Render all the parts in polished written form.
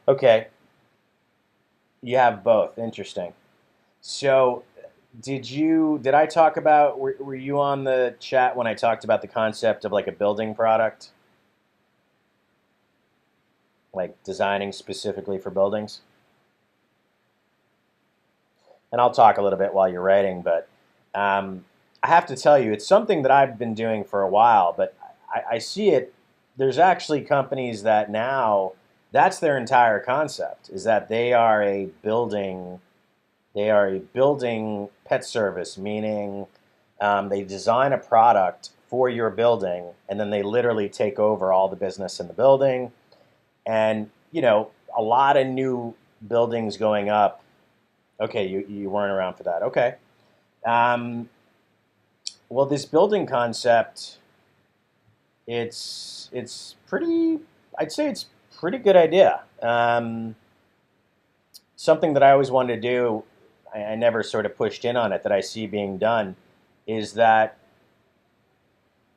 Okay, you have both. Interesting. So, did I talk about, were you on the chat when I talked about the concept of like a building product, like designing specifically for buildings? And I'll talk a little bit while you're writing, but um, I have to tell you, it's something that I've been doing for a while, but I see it. There's actually companies that now that's their entire concept is that they are a building pet service, meaning they design a product for your building, and then they literally take over all the business in the building. And a lot of new buildings going up. Okay, you weren't around for that. Okay. Um, well, this building concept, it's pretty. I'd say it's pretty good idea. Something that I always wanted to do, I never sort of pushed in on it. That I see being done, is that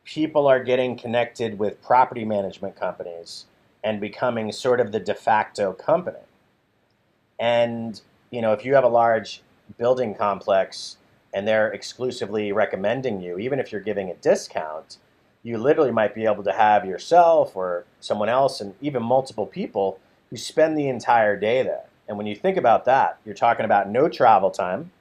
people are getting connected with property management companies and becoming sort of the de facto company. And if you have a large building complex and they're exclusively recommending you, even if you're giving a discount, you literally might be able to have yourself or someone else and even multiple people who spend the entire day there. And when you think about that, you're talking about no travel time,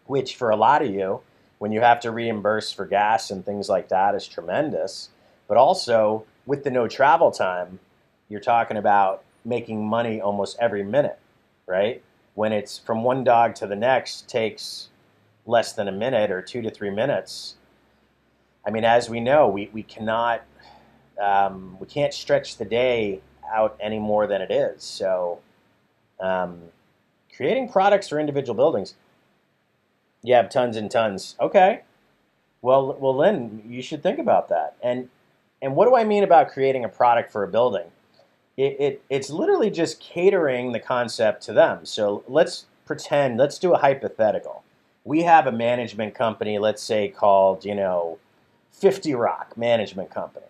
which for a lot of you, when you have to reimburse for gas and things like that, is tremendous. But also, with the no travel time, you're talking about making money almost every minute, right? When it's from one dog to the next takes less than a minute or 2 to 3 minutes. I mean, as we know, we can't stretch the day out any more than it is. So, um, creating products for individual buildings, you have tons and tons. Okay, well, Lynn, you should think about that. And what do I mean about creating a product for a building? It's literally just catering the concept to them. So let's do a hypothetical. We have a management company, let's say called, 50 Rock Management Company.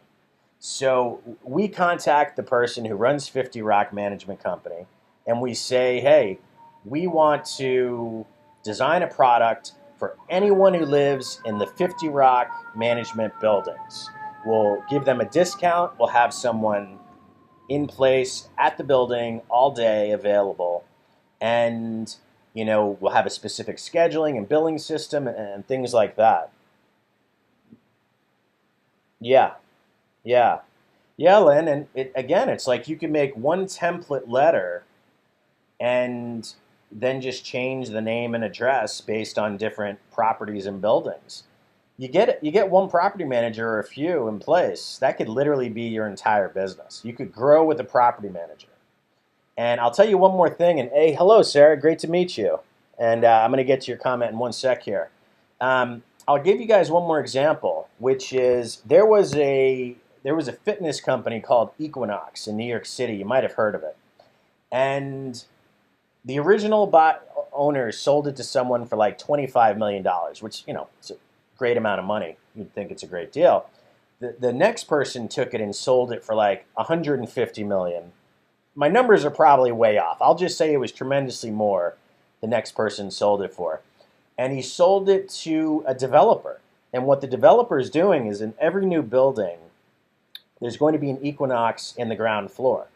So we contact the person who runs 50 Rock Management Company and we say, hey, we want to design a product for anyone who lives in the 50 Rock management buildings. We'll give them a discount. We'll have someone in place at the building all day available. And, we'll have a specific scheduling and billing system and things like that. Yeah, yeah. Yeah, Lynn, and again, it's like you can make one template letter and then just change the name and address based on different properties and buildings. You get one property manager or a few in place, that could literally be your entire business. You could grow with a property manager. And I'll tell you one more thing. And hey, hello, Sarah, great to meet you. And I'm going to get to your comment in one sec here. I'll give you guys one more example, which is there was a fitness company called Equinox in New York City. You might have heard of it. And the original owners sold it to someone for like $25 million, which, it's a great amount of money. You'd think it's a great deal. The next person took it and sold it for like 150 million. My numbers are probably way off. I'll just say it was tremendously more the next person sold it for. And he sold it to a developer. And what the developer is doing is in every new building, there's going to be an Equinox in the ground floor.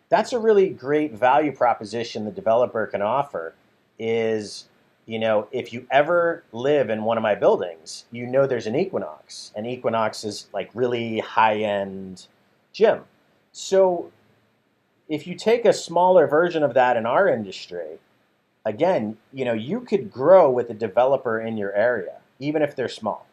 That's a really great value proposition the developer can offer is, if you ever live in one of my buildings, there's an Equinox. And Equinox is like really high-end gym. So if you take a smaller version of that in our industry, again, you could grow with a developer in your area, even if they're small.